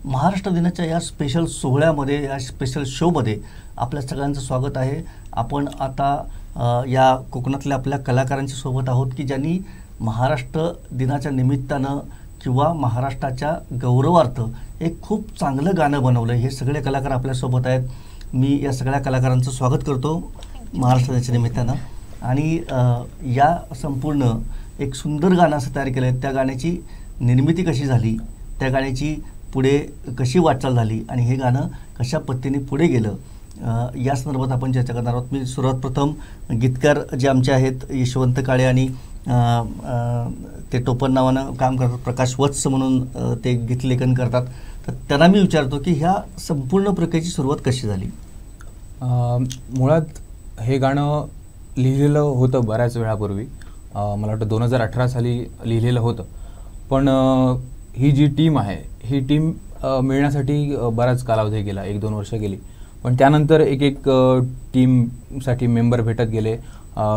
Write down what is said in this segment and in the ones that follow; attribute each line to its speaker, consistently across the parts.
Speaker 1: महाराष्ट्र दिनाच्या या स्पेशल सोहळ्यामध्ये, या स्पेशल शोमध्ये आपल्या सगळ्यांचं स्वागत आहे. आपण आता या कोकणातल्या आपल्या कलाकारांच्या सोबत आहोत की ज्यांनी महाराष्ट्र दिनाच्या निमित्तानं किंवा महाराष्ट्राच्या गौरवार्थ एक खूप चांगलं गाणं बनवलं. हे सगळे कलाकार आपल्यासोबत आहेत. मी या सगळ्या कलाकारांचं स्वागत करतो महाराष्ट्र दिनाच्या निमित्तानं. आणि या संपूर्ण एक सुंदर गाणं असं तयार केलं आहे. त्या गाण्याची निर्मिती कशी झाली, त्या गाण्याची पुढे कशी वाटचाल झाली आणि हे गाणं कशा पद्धतीने पुढे गेलं, या संदर्भात आपण चर्चा करणार आहोत. मी सुरुवात प्रथम गीतकार जे आमचे आहेत यशवंत काळे आणि ते टोपण नावानं काम करतात, प्रकाश वत्स म्हणून ते गीतलेखन करतात, तर त्यांना मी विचारतो की ह्या संपूर्ण प्रक्रियेची सुरुवात कशी झाली.
Speaker 2: मुळात हे गाणं लिहिलेलं होतं बऱ्याच वेळापूर्वी, मला वाटतं 2018 साली लिहिलेलं होतं. पण ही जी टीम आहे, ही टीम मिळण्यासाठी बराच कालावधी गेला, 1-2 वर्ष गेली. पण त्यानंतर एक टीमसाठी मेंबर भेटत गेले.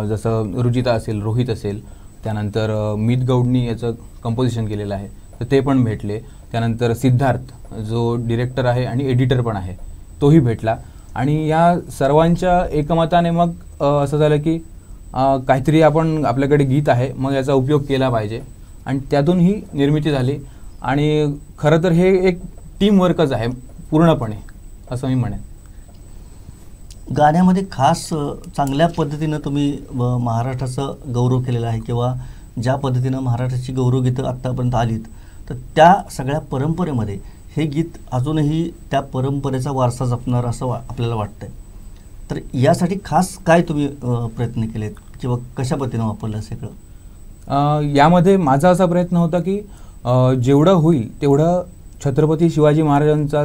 Speaker 2: जसं रुचिता असेल, रोहित असेल, त्यानंतर मीत गौडनी याचं कंपोजिशन केलेलं आहे, तर ते पण भेटले. त्यानंतर सिद्धार्थ जो डिरेक्टर आहे आणि एडिटर पण आहे, तोही भेटला. आणि या सर्वांच्या एकमताने मग असं झालं की काहीतरी आपल्याकडे गीत आहे, मग याचा उपयोग केला पाहिजे. आणि त्यातून ही निर्मिती झाली. आणि खरं तर हे एक टीम वर्कच आहे पूर्णपणे, असं मी म्हणेन.
Speaker 1: गाण्यामध्ये खास चांगल्या पद्धतीनं तुम्ही महाराष्ट्राचं गौरव केलेला आहे किंवा ज्या पद्धतीनं महाराष्ट्राची गौरवगीतं आत्तापर्यंत आलीत, तर त्या सगळ्या परंपरेमध्ये हे गीत अजूनही त्या परंपरेचा वारसा जपणार असं आपल्याला वाटतंय. तर यासाठी खास काय तुम्ही प्रयत्न केलेत किंवा कशा पद्धतीनं वापरलं सगळं?
Speaker 2: यामध्ये माझा असा प्रयत्न होता की जेवढं होईल तेवढं छत्रपती शिवाजी महाराजांचा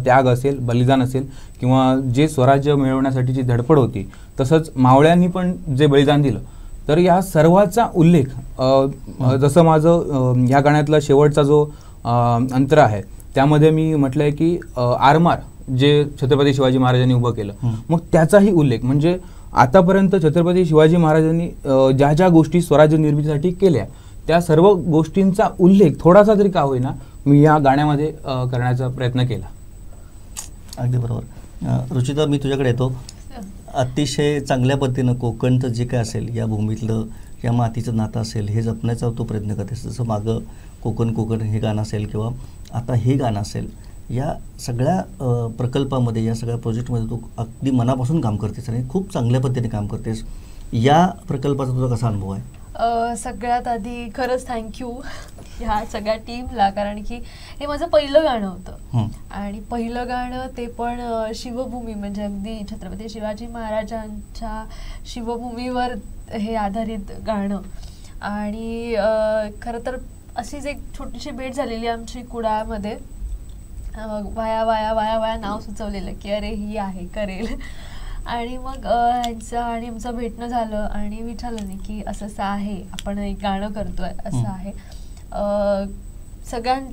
Speaker 2: त्याग असेल, बलिदान असेल, किंवा जे स्वराज्य मिळवण्यासाठीची धडपड होती, तसंच मावळ्यांनी पण जे बलिदान दिलं, तर या सर्वाचा उल्लेख, जसं माझं ह्या गाण्यातला शेवटचा जो अंतर आहे त्यामध्ये मी म्हटलंय की आरमार जे छत्रपती शिवाजी महाराजांनी उभं केलं, मग त्याचाही उल्लेख, म्हणजे आतापर्यंत छत्रपती शिवाजी महाराजांनी ज्या ज्या गोष्टी स्वराज्य निर्मितीसाठी केल्या, त्या सर्व गोष्टींचा उल्लेख थोडासा तरी का होईना मी या गाण्यामध्ये करण्याचा प्रयत्न केला.
Speaker 1: अगदी बरोबर. रुचिता, मी तुझ्याकडे येतो. अतिशय चांगल्या पद्धतीनं कोकणचं जे काय असेल, या भूमीतलं या मातीचं नातं असेल, हे जपण्याचा तो प्रयत्न करतेस. जसं मागं कोकण हे गाणं असेल किंवा आता हे गाणं असेल, या सगळ्या प्रकल्पामध्ये, या सगळ्या प्रोजेक्टमध्ये तू अगदी मनापासून काम करतेस आणि खूप चांगल्या पद्धतीने काम करतेस. या प्रकल्पाचा तुझा कसा अनुभव आहे?
Speaker 3: सगळ्यात आधी खरंच थँक्यू ह्या सगळ्या टीमला, कारण की हे माझं पहिलं गाणं होतं. आणि पहिलं गाणं ते पण शिवभूमी, म्हणजे अगदी छत्रपती शिवाजी महाराजांच्या शिवभूमीवर हे आधारित गाणं. आणि खरं तर अशीच एक छोटीशी भेट झालेली आमची कुडाळमध्ये. वाया वाया वाया वाया नाव सुचवलेलं की अरे ही आहे, करेल. आणि मग ह्यांचं आणि आमचं भेटणं झालं आणि विचारलं नाही की असं असं आहे, आपण एक गाणं करतोय, असं आहे.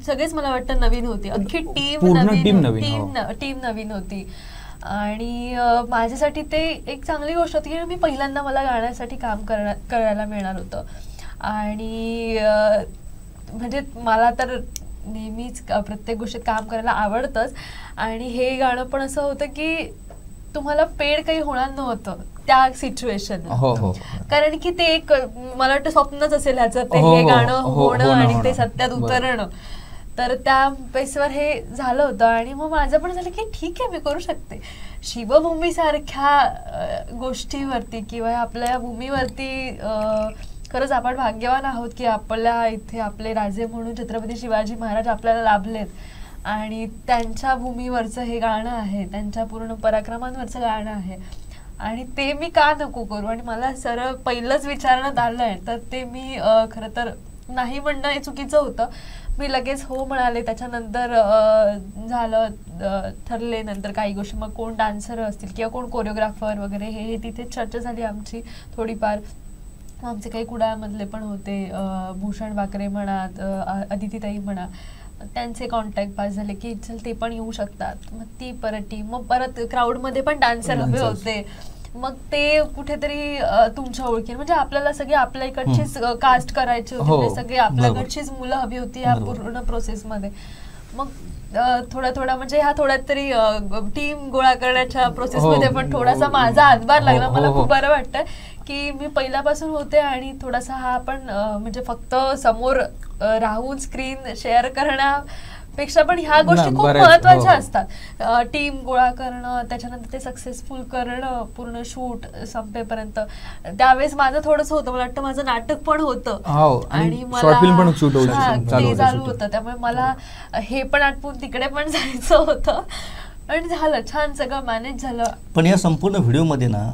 Speaker 3: सगळेच मला वाटतं नवीन होती, अख्खी टीम नवीन होती. आणि माझ्यासाठी ते एक चांगली गोष्ट होती की मी पहिल्यांदा मला गाण्यासाठी काम करायला मिळणार होतं. आणि म्हणजे मला तर नेहमीच प्रत्येक गोष्टीत काम करायला आवडतंच. आणि हे गाणं पण असं होतं की तुम्हाला पेड काही होणार नव्हतं त्या सिच्युएशन, कारण की ते एक मला वाटतं स्वप्नच असेल ह्याचं, ते हे गाणं होणं आणि ते सत्यात उतरणं. तर त्या बेसवर हे झालं होतं. आणि मग माझं पण झालं की ठीक आहे, मी करू शकते. शिवभूमी सारख्या गोष्टीवरती किंवा आपल्या भूमीवरती खरंच आपण भाग्यवान आहोत की आपल्या इथे आपले राजे म्हणून छत्रपती शिवाजी महाराज आपल्याला लाभलेत. आणि त्यांच्या भूमीवरचं हे गाणं आहे, त्यांच्या पूर्ण पराक्रमांवरचं गाणं आहे. आणि ते मी का नको करू? आणि मला सरळ पहिलंच विचारण्यात आलं आहे, तर ते मी खरं तर नाही म्हणणं हे चुकीचं होतं. मी लगेच हो म्हणाले. त्याच्यानंतर झालं, ठरले नंतर काही गोष्टी, मग कोण डान्सर असतील किंवा कोण कोरिओग्राफर वगैरे, हे तिथे चर्चा झाली आमची थोडीफार. आमचे काही कुडाळमधले पण होते, भूषण बाकरे म्हणा, अदितीताई म्हणा, त्यांचे कॉन्टॅक्ट पास झाले की चल ते पण येऊ शकतात. मग ती परत टीम, मग परत क्राऊडमध्ये पण डान्सर हवे होते. मग ते कुठेतरी तुमच्या ओळखीने, म्हणजे आपल्याला सगळे आपल्या इकडचीच कास्ट करायचे होते, सगळे आपल्याकडचीच मुलं हवी होती या पूर्ण प्रोसेसमध्ये. मग थोडा थोडा म्हणजे ह्या थोड्यात तरी टीम गोळा करण्याच्या प्रोसेसमध्ये पण थोडासा माझा हातभार लागला. मला खूप बरं वाटतं की मी पहिल्यापासून होते आणि थोडासा हा आपण म्हणजे फक्त समोर राहून स्क्रीन शेअर करण्यापेक्षा पण ह्या गोष्टी खूप महत्वाच्या असतात. टीम गोळा करणं, त्याच्यानंतर ते सक्सेसफुल करणं, पूर्ण शूट संपेपर्यंत. त्यावेळेस माझं थोडंसं होतं, मला वाटतं माझं नाटक पण होतं आणि मला ते चालू होतं, त्यामुळे मला हे पण आटपून तिकडे पण जायचं होतं आणि झालं छान, सगळं मॅनेज झालं.
Speaker 1: पण या संपूर्ण व्हिडिओमध्ये ना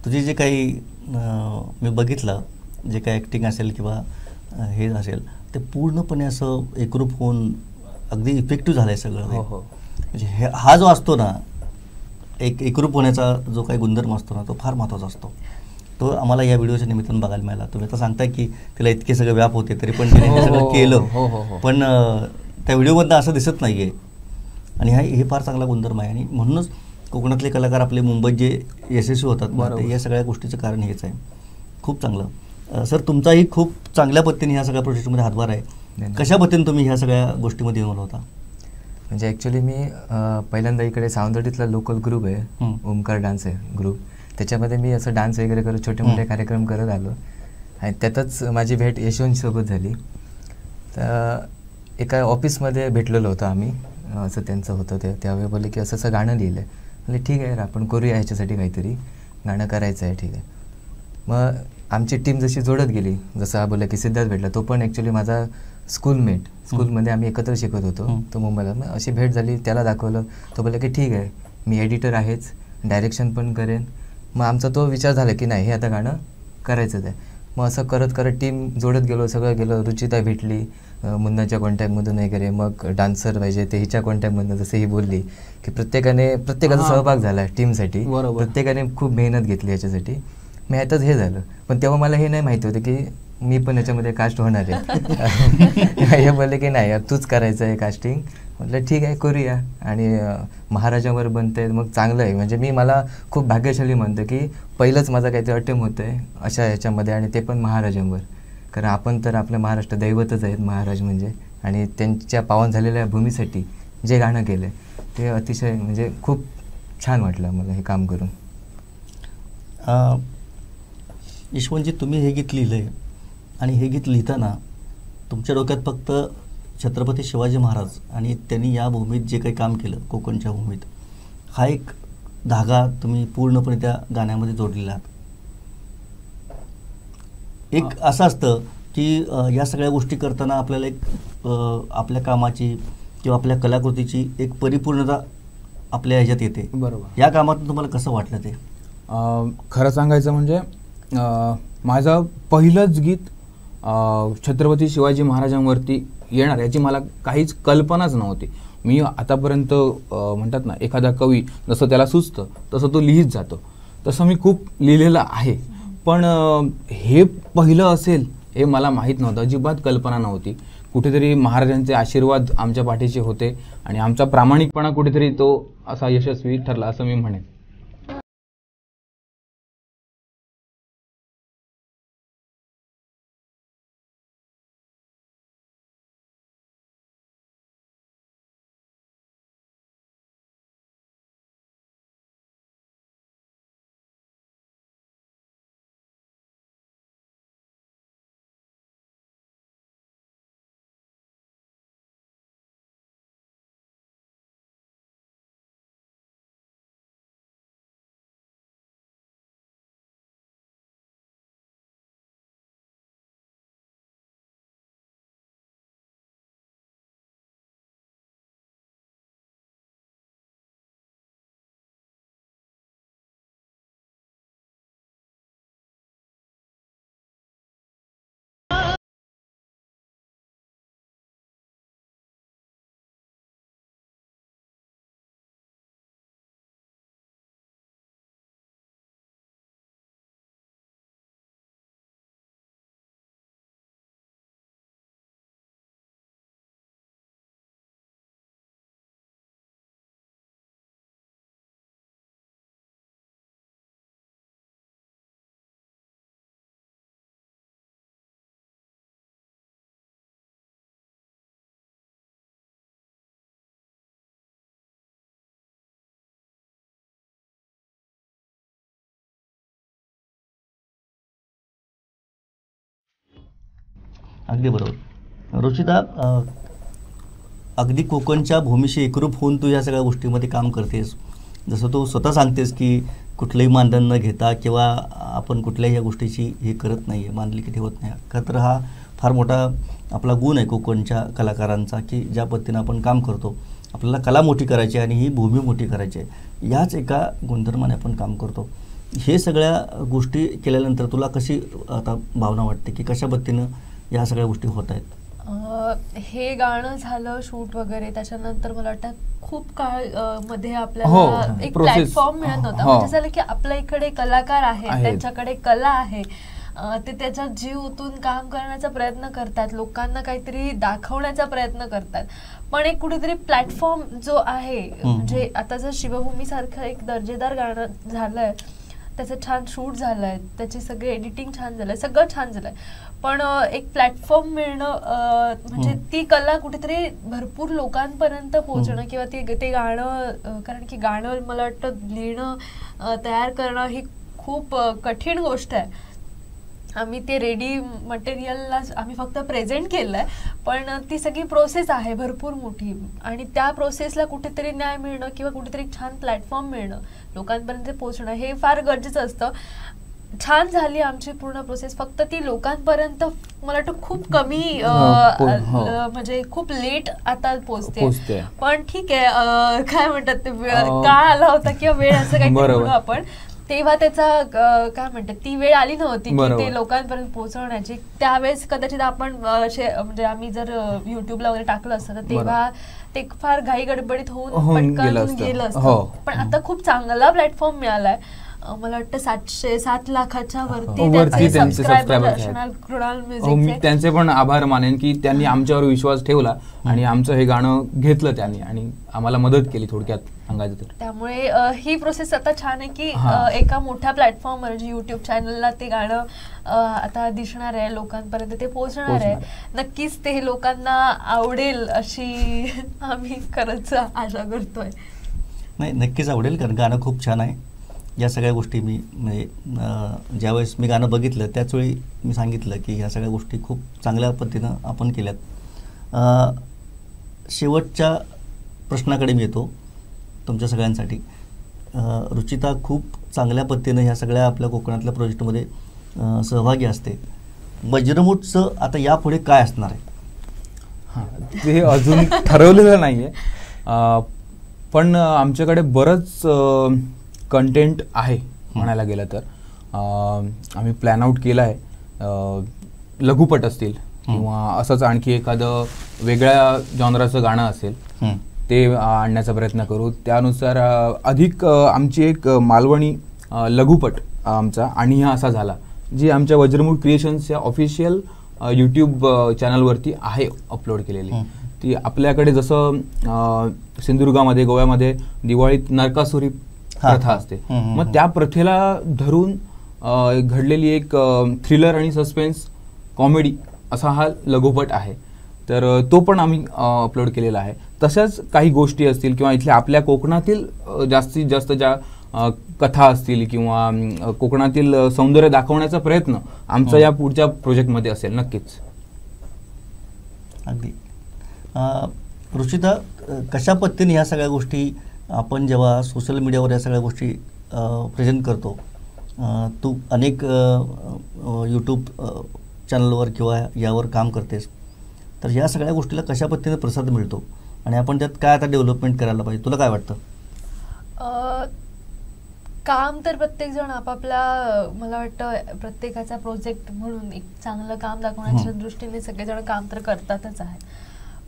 Speaker 1: तुझे जे काही मी बघितलं, जे काही ॲक्टिंग असेल किंवा हे असेल ते पूर्णपणे असं एकरूप होऊन अगदी इफेक्टिव्ह झालं आहे सगळं. म्हणजे हा जो असतो ना एकरूप होण्याचा जो काही गुणधर्म असतो ना तो फार महत्त्वाचा असतो. तो आम्हाला या व्हिडिओच्या निमित्तानं बघायला मिळाला. तुम्ही आता सांगताय की तिला इतके सगळं व्याप होते तरी पण तिने हे सगळं केलं, पण त्या व्हिडिओमधनं असं दिसत नाही आहे. आणि हे फार चांगला गुणधर्म आहे आणि म्हणूनच कोकणातले कलाकार आपले मुंबईत जे यशस्वी होतात या सगळ्या गोष्टीचं कारण हेच आहे. खूप चांगलं. सर, तुमचाही खूप चांगल्या पद्धतीने ह्या सगळ्या प्रोजेक्टमध्ये हातभार आहे. कशा पद्धतीने तुम्ही ह्या सगळ्या गोष्टीमध्ये इन्व्हॉल्व होता?
Speaker 4: म्हणजे ॲक्च्युली मी पहिल्यांदा इकडे सावंतवाडीतला लोकल ग्रुप आहे, ओमकार डान्स आहे ग्रुप, त्याच्यामध्ये मी असं डान्स वगैरे करत छोटे मोठे कार्यक्रम करत आलो आणि त्यातच माझी भेट यशवंतसोबत झाली. तर एका ऑफिसमध्ये भेटलेलो होतो आम्ही, असं त्यांचं होतं ते. त्यावेळी बोलले की असं गाणं लिहिलं आहे. म्हणजे ठीक आहे, आपण करूया ह्याच्यासाठी काहीतरी, गाणं करायचं आहे, ठीक आहे. मग आमची टीम जशी जोडत गेली, जसं हा बोलला की सिद्धार्थ भेटला, तो पण ॲक्च्युली माझा स्कूलमेट, स्कूलमध्ये आम्ही एकत्र शिकत होतो, तो मुंबईला. मग अशी भेट झाली, त्याला दाखवलं, तो बोलला की ठीक आहे, मी एडिटर आहेच, डायरेक्शन पण करेन. मग आमचा तो विचार झाला की नाही, हे आता गाणं करायचंच आहे. मग असं करत करत टीम जोडत गेलो, सगळं गेलो. रुचिता भेटली मुन्नाच्या कॉन्टॅक्टमधून वगैरे, मग डान्सर पाहिजे ते हिच्या कॉन्टॅक्टमधून, जसं ही बोलली की प्रत्येकाचा सहभाग झाला टीमसाठी, प्रत्येकाने खूप मेहनत घेतली याच्यासाठी. मी ह्यातच हे झालं. पण तेव्हा मला हे नाही माहिती होतं की मी पण याच्यामध्ये कास्ट होणार आहे. हे बोलले की नाही, तूच करायचं आहे कास्टिंग. म्हटलं ठीक आहे, करूया. आणि महाराजांवर बनतं आहे, मग चांगलं आहे. म्हणजे मला खूप भाग्यशाली म्हणतं की पहिलंच माझं काहीतरी अटेम्प्ट होतं आहे अशा ह्याच्यामध्ये, आणि ते पण महाराजांवर. कारण आपण तर आपल्या महाराष्ट्र दैवतच आहेत महाराज म्हणजे, आणि त्यांच्या पावन झालेल्या भूमीसाठी जे गाणं केलं आहे ते अतिशय म्हणजे खूप छान वाटलं मला हे काम करून.
Speaker 1: यशवंतजी, तुम्ही हे गीत लिहिलं आहे आणि हे गीत लिहिताना तुमच्या डोक्यात फक्त छत्रपती शिवाजी महाराज आणि त्यांनी या भूमीत जे काही काम केलं, कोकणच्या भूमीत, हा एक धागा तुम्ही पूर्णपणे त्या गाण्यामध्ये जोडलेला आहात. एक असं असतं की या सगळ्या गोष्टी करताना आपल्याला एक आपल्या कामाची किंवा आपल्या कलाकृतीची एक परिपूर्णता आपल्या ह्याच्यात येते.
Speaker 2: बरोबर.
Speaker 1: या कामातून तुम्हाला कसं वाटलं ते?
Speaker 2: खरं सांगायचं म्हणजे माझं पहिलंच गीत छत्रपती शिवाजी महाराजांवरती येणार याची मला काहीच कल्पनाच नव्हती. मी आतापर्यंत म्हणतात ना, एखादा कवी जसं त्याला सुचतं तसं तो लिहित जातो, तसं मी खूप लिहिलेलं आहे. पण हे पहिलं असेल हे मला माहीत नव्हतं, अजिबात कल्पना नव्हती. कुठेतरी महाराजांचे आशीर्वाद आमच्या पाठीशी होते आणि आमचा प्रामाणिकपणा कुठेतरी तो असा यशस्वी ठरला असं मी म्हणेन.
Speaker 1: अगदी बरोबर. रुचिता, अगदी कोकणच्या भूमीशी एकरूप होऊन तू या सगळ्या गोष्टीमध्ये काम करतेस. जसं तू स्वतः सांगतेस की कुठलंही मानधन न घेता किंवा आपण कुठल्याही या गोष्टीची हे करत नाही आहे, मांडलिकी ठेवत नाही. का तर हा फार मोठा आपला गुण आहे कोकणच्या कलाकारांचा, की ज्या पद्धतीनं आपण काम करतो. आपल्याला कला मोठी करायची आणि ही भूमी मोठी करायची आहे, याच एका गुणधर्माने आपण काम करतो. हे सगळ्या गोष्टी केल्यानंतर तुला कशी आता भावना वाटते की कशा पद्धतीनं या सगळ्या गोष्टी होत आहेत?
Speaker 3: हे गाणं झालं शूट वगैरे, त्याच्यानंतर मला वाटतं खूप काळ मध्ये आपल्याला एक प्लॅटफॉर्म मिळत होता. म्हणजे झालं की आपल्या इकडे कलाकार आहेत, त्यांच्याकडे कला आहे, ते त्याच्यात जीव ओतून काम करण्याचा प्रयत्न करतात, लोकांना काहीतरी दाखवण्याचा प्रयत्न करतात. पण एक कुठेतरी प्लॅटफॉर्म जो आहे, म्हणजे आता जर शिवभूमी सारखं एक दर्जेदार गाणं झालंय, त्याचं छान शूट झालंय, त्याची सगळी एडिटिंग छान झालंय, सगळं छान झालंय, पण एक प्लॅटफॉर्म मिळणं, म्हणजे ती कला कुठेतरी भरपूर लोकांपर्यंत पोहोचणं किंवा ते गाणं, कारण की गाणं मला वाटतं लिहिणं, तयार करणं ही खूप कठीण गोष्ट आहे. आम्ही ते रेडी मटेरियलला आम्ही फक्त प्रेझेंट केलंय, पण ती सगळी प्रोसेस आहे भरपूर मोठी, आणि त्या प्रोसेसला कुठेतरी न्याय मिळणं किंवा कुठेतरी छान प्लॅटफॉर्म मिळणं, लोकांपर्यंत पोहोचणं हे फार गरजेचं असतं. छान झाली आमची पूर्ण प्रोसेस, फक्त ती लोकांपर्यंत मला वाटतं खूप कमी, म्हणजे खूप लेट आता पोहोचते. पण ठीक आहे, काय म्हणतात ते काळ आला होता किंवा वेळ, असं काही म्हणू आपण, तेव्हा त्याचा काय म्हणतात ती वेळ आली नव्हती की ते लोकांपर्यंत पोहोचवण्याची. त्यावेळेस कदाचित आपण म्हणजे आम्ही जर युट्यूबला वगैरे टाकलं असतं तर तेव्हा ते फार घाई गडबडीत होऊन पटकन गेलं असतं. पण आता खूप चांगला प्लॅटफॉर्म मिळालाय. मला वाटतं 7 लाखाच्या वरती सबस्क्रायबर असणार कृणाल म्युझिकचे.
Speaker 2: मी त्यांचे पण आभार मानेन की त्यांनी आमच्यावर विश्वास ठेवला आणि आमचं हे गाणं घेतलं त्यांनी आणि आम्हाला मदत केली, थोडक्यात सांगायचं तर.
Speaker 3: त्यामुळे ही प्रोसेस आता छान आहे की एका मोठ्या प्लॅटफॉर्म म्हणजे युट्यूब चॅनलला ते गाणं आता दिसणार आहे, लोकांपर्यंत ते पोहोचणार आहे. नक्कीच ते लोकांना आवडेल अशी आम्ही खरंच आशा करतोय.
Speaker 1: नाही, नक्कीच आवडेल, कारण गाणं खूप छान आहे. या सगळ्या गोष्टी मी म्हणजे ज्यावेळेस मी गाणं बघितलं त्याचवेळी मी सांगितलं की ह्या सगळ्या गोष्टी खूप चांगल्या पद्धतीनं आपण केल्यात. शेवटच्या प्रश्नाकडे मी येतो तुमच्या सगळ्यांसाठी. रुचिता खूप चांगल्या पद्धतीनं ह्या सगळ्या आपल्या कोकणातल्या प्रोजेक्टमध्ये सहभागी असते. वज्रमूठचं आता यापुढे काय असणार आहे?
Speaker 2: हां, ते अजून ठरवलेलं नाही आहे, पण आमच्याकडे बरंच कंटेंट आहे म्हणायला गेलं तर. आम्ही प्लॅन आउट केलं आहे, लघुपट असतील किंवा असंच आणखी एखादं वेगळ्या जॉनराचं गाणं असेल ते आणण्याचा प्रयत्न करू. त्यानुसार अधिक आमची एक मालवणी लघुपट आमचा आणि हा असा झाला, जी आमच्या वज्रमूठ क्रिएशन्स या ऑफिशियल यूट्यूब चॅनलवरती आहे अपलोड केलेली. ती आपल्याकडे जसं सिंधुदुर्गामध्ये गोव्यामध्ये दिवाळीत नरकासुरी प्रथा असते, मग त्या प्रथेला धरून घडलेली एक थ्रिलर आणि सस्पेन्स कॉमेडी असा हा लघुपट आहे. तर तो पण आम्ही अपलोड केलेला आहे. तशाच काही गोष्टी असतील किंवा इथल्या आपल्या कोकणातील जास्तीत जास्त ज्या कथा असतील किंवा कोकणातील सौंदर्य दाखवण्याचा प्रयत्न आमचा या पुढच्या प्रोजेक्टमध्ये असेल नक्कीच.
Speaker 1: अगदी. रुचिता, कशा पद्धतीने ह्या सगळ्या गोष्टी आपण जेव्हा सोशल मीडियावर या सगळ्या गोष्टी प्रेझेंट करतो, तू अनेक यूट्यूब चॅनलवर किंवा यावर काम करतेस, तर ह्या सगळ्या गोष्टीला कशा पद्धतीने प्रसाद मिळतो आणि आपण त्यात काय आता डेव्हलपमेंट करायला पाहिजे, तुला काय वाटतं?
Speaker 3: काम तर प्रत्येकजण आपापल्या, मला वाटतं प्रत्येकाचा प्रोजेक्ट म्हणून एक चांगलं काम दाखवण्याच्या दृष्टीने सगळेजण काम तर करतातच आहे.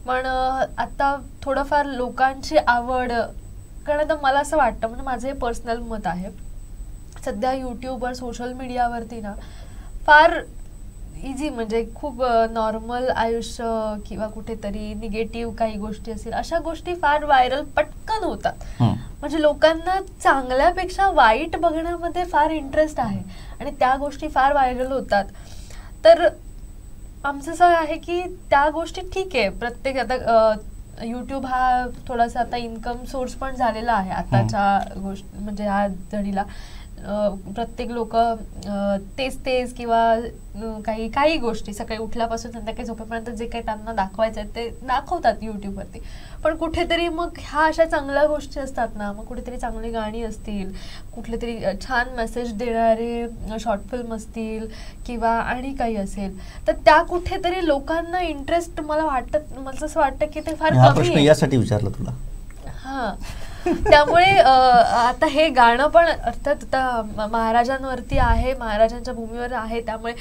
Speaker 3: पण आता थोडंफार लोकांची आवड, कारण आता मला असं वाटतं, म्हणजे माझं हे पर्सनल मत आहे, सध्या यूट्यूबवर सोशल मीडियावरती ना फार इझी, म्हणजे खूप नॉर्मल आयुष्य किंवा कुठेतरी निगेटिव्ह काही गोष्टी असतील अशा गोष्टी फार व्हायरल पटकन होतात. म्हणजे लोकांना चांगल्यापेक्षा वाईट बघण्यामध्ये फार इंटरेस्ट आहे आणि त्या गोष्टी फार व्हायरल होतात. तर आमचं असं आहे की त्या गोष्टी ठीक आहे, प्रत्येक आता यूट्यूब हा थोडासा आता इन्कम सोर्स पण झालेला आहे आताच्या गोष्ट, म्हणजे ह्या घडीला प्रत्येक लोक तेच किंवा काही गोष्टी सकाळी उठल्यापासून संध्याकाळी झोपेपर्यंत जे काही त्यांना दाखवायचं आहे ते दाखवतात युट्यूबवरती. पण कुठेतरी मग ह्या अशा चांगल्या गोष्टी असतात ना, मग कुठेतरी चांगली गाणी असतील, कुठले तरी छान मेसेज देणारे शॉर्ट फिल्म असतील किंवा आणि काही असेल, तर त्या कुठेतरी लोकांना इंटरेस्ट मला असं वाटतं की ते फार कमी आहे.
Speaker 1: यासाठी विचारलं तुला.
Speaker 3: हा, त्यामुळे आता हे गाणं पण अर्थात आता महाराजांवरती आहे, महाराजांच्या भूमीवर आहे, त्यामुळे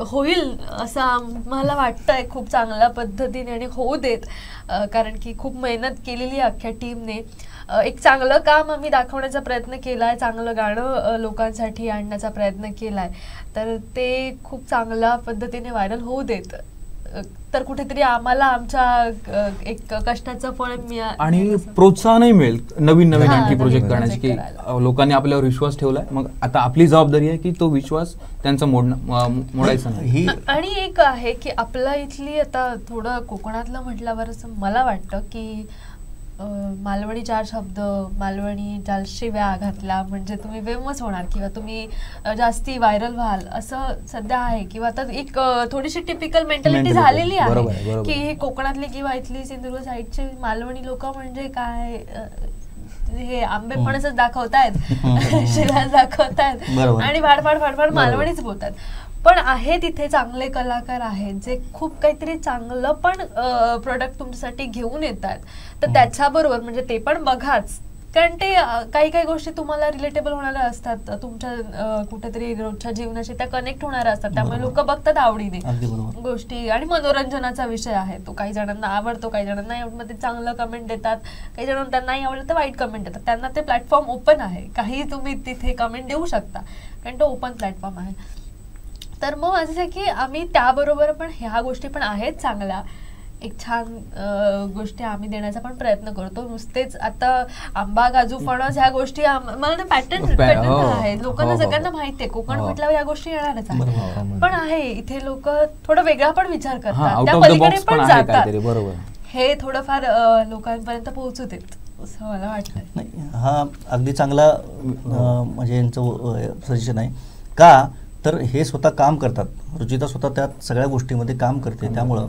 Speaker 3: होईल असं मला वाटतंय खूप चांगल्या पद्धतीने आणि होऊ देत. कारण की खूप मेहनत केलेली आहे अख्ख्या टीमने. एक चांगलं काम आम्ही दाखवण्याचा प्रयत्न केलाय, चांगलं गाणं लोकांसाठी आणण्याचा प्रयत्न केलाय, तर ते खूप चांगल्या पद्धतीने व्हायरल होऊ देत. तर कुठेतरी आम्हाला आमच्या एक कष्टाचं फळ मिळेल
Speaker 2: आणि प्रोत्साहनही मिळेल नवीन आणखी प्रोजेक्ट करण्याची, की लोकांनी आपल्यावर विश्वास ठेवलाय. मग आता आपली जबाबदारी आहे की तो विश्वास त्यांचा मोडायचा नाही.
Speaker 3: आणि एक आहे की आपल्या इथली आता थोडं कोकणातलं म्हटल्यावर मला वाटतं की मालवणी 4 शब्द, मालवणी 4 शिव्या घातल्या म्हणजे तुम्ही फेमस होणार किंवा तुम्ही जास्ती व्हायरल व्हाल असं सध्या आहे. किंवा आता एक थोडीशी टिपिकल मेंटॅलिटी झालेली आहे की कोकणातली किंवा इथली सिंधुदुर्ग साईडचे मालवणी लोक म्हणजे काय, हे आंबे फणसच दाखवतायत, शिव्या दाखवतायत आणि फाडफाड मालवणीच बोलतात. पण आहे तिथे चांगले कलाकार आहेत जे खूप काहीतरी चांगलं पण प्रोडक्ट तुमच्यासाठी घेऊन येतात. तर त्याच्याबरोबर म्हणजे ते पण बघाच, कारण ते काही गोष्टी तुम्हाला रिलेटेबल होणाऱ्या असतात, तुमच्या कुठेतरी रोजच्या जीवनाशी त्या कनेक्ट होणाऱ्या असतात, त्यामुळे लोक बघतात आवडीने गोष्टी. आणि मनोरंजनाचा विषय आहे तो, काही जणांना आवडतो, काही जणांना नाही आवडत, ते चांगलं कमेंट देतात, काही जणांना नाही आवडत तर वाईट कमेंट देतात. त्यांना ते प्लॅटफॉर्म ओपन आहे, काही तुम्ही तिथे कमेंट देऊ शकता कारण तो ओपन प्लॅटफॉर्म आहे. तर मग असं आहे की आम्ही त्याबरोबर पण ह्या गोष्टी पण आहेत चांगल्या, एक छान गोष्टी आम्ही देण्याचा पण प्रयत्न करतो. नुसतेच आता आंबा काजू फणस ह्या गोष्टी मला पॅटर्न आहेत, लोकांना सगळ्यांना माहिती आहे कोकण म्हटल्यावर ह्या गोष्टी येणारच आहे. पण आहे इथे लोक थोडा वेगळा पण विचार करतात, त्या पलीकडे पण जातात, हे थोडंफार लोकांपर्यंत पोहोचू देत असं मला वाटतं.
Speaker 1: नाही, हा अगदी चांगला म्हणजे यांचं सजेशन आहे. का तर हे स्वतः काम करतात, रुचिता स्वतः त्या सगळ्या गोष्टीमध्ये काम करते, त्यामुळं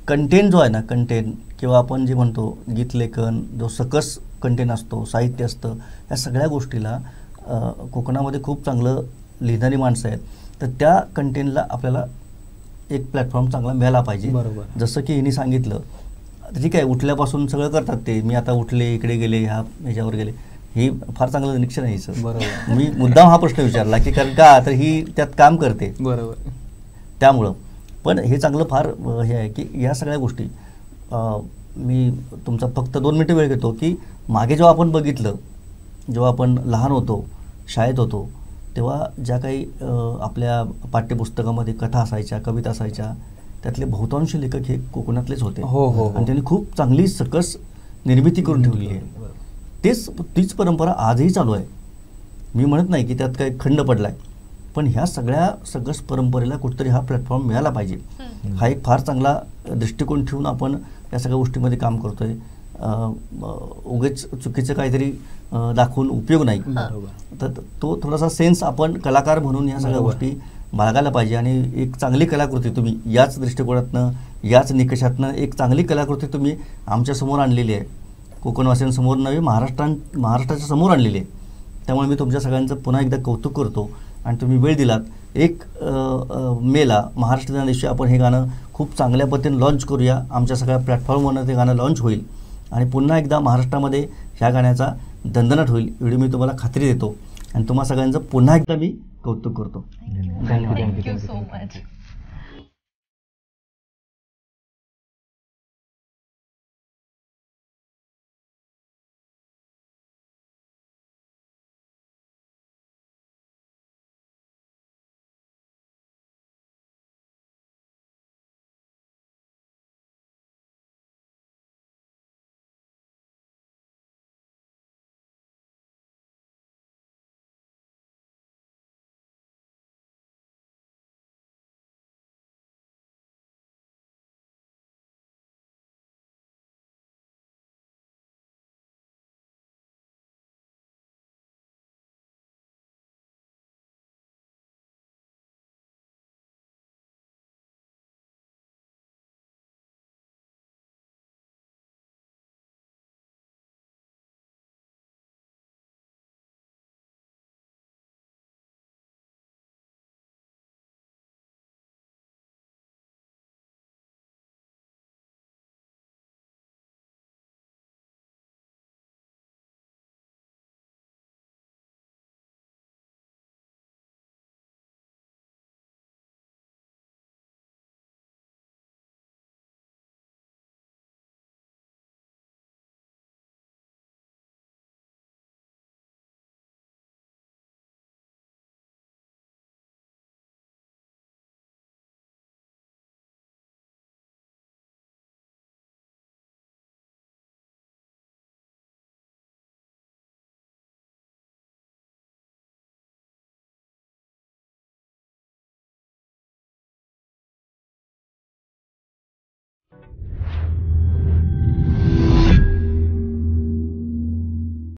Speaker 1: कंटेंट जो आहे ना, कंटेंट किंवा आपण जे म्हणतो गीतलेखन, जो सकस कंटेंट असतो, साहित्य असतं, या सगळ्या गोष्टीला कोकणामध्ये खूप चांगलं लिहिणारी माणसं आहेत. तर त्या कंटेंटला आपल्याला एक प्लॅटफॉर्म चांगला मिळाला पाहिजे.
Speaker 2: बरोबर.
Speaker 1: जसं की हिने सांगितलं, ठीक आहे, उठल्यापासून सगळं करतात ते, मी आता उठले, इकडे गेले, ह्याच्यावर गेले, हे फार चांगलं निरीक्षण आहे हिचं.
Speaker 2: बरोबर.
Speaker 1: मी मुद्दाम हा प्रश्न विचारला की कारण का तर ही त्यात काम करते,
Speaker 2: बरोबर,
Speaker 1: त्यामुळं. पण हे चांगलं फार हे आहे की या सगळ्या गोष्टी मी तुमचा फक्त 2 मिनिटं वेळ घेतो की मागे जेव्हा आपण बघितलं, जेव्हा आपण लहान होतो, शाळेत होतो, तेव्हा ज्या काही आपल्या पाठ्यपुस्तकामध्ये कथा असायच्या, कविता असायच्या, त्यातले बहुतांश लेखक हे कोकणातलेच होते. आणि त्यांनी खूप चांगली सकस निर्मिती करून ठेवली आहे. तीच परंपरा आजही चालू आहे. मी म्हणत नाही की त्यात काही खंड पडला आहे, पण ह्या सगळ्या सकस परंपरेला कुठेतरी हा प्लॅटफॉर्म मिळाला पाहिजे. हा एक फार चांगला दृष्टिकोन ठेवून आपण या सगळ्या गोष्टीमध्ये काम करतोय. उगेच चुकीचं काहीतरी दाखवून उपयोग नाही. तर तो थोडासा सेन्स आपण कलाकार म्हणून या सगळ्या गोष्टी बाळगायला पाहिजे. आणि एक चांगली कलाकृती तुम्ही याच दृष्टिकोनातनं, याच निकषातनं एक चांगली कलाकृती तुम्ही आमच्यासमोर आणलेली आहे, कोकणवासियांसमोर नव्हे, महाराष्ट्राच्या समोर आणलेली आहे. त्यामुळे मी तुमच्या सगळ्यांचं पुन्हा एकदा कौतुक करतो. आणि तुम्ही वेळ दिलात. 1 मेला महाराष्ट्र दिना दिवशी आपण हे गाणं खूप चांगल्या पद्धतीने लॉन्च करूया. आमच्या सगळ्या प्लॅटफॉर्मवरनं ते गाणं लॉन्च होईल आणि पुन्हा एकदा महाराष्ट्रामध्ये ह्या गाण्याचा दणदणाट होईल एवढी मी तुम्हाला खात्री देतो. आणि तुम्हा सगळ्यांचं पुन्हा एकदा मी कौतुक करतो.
Speaker 3: Thank you so much.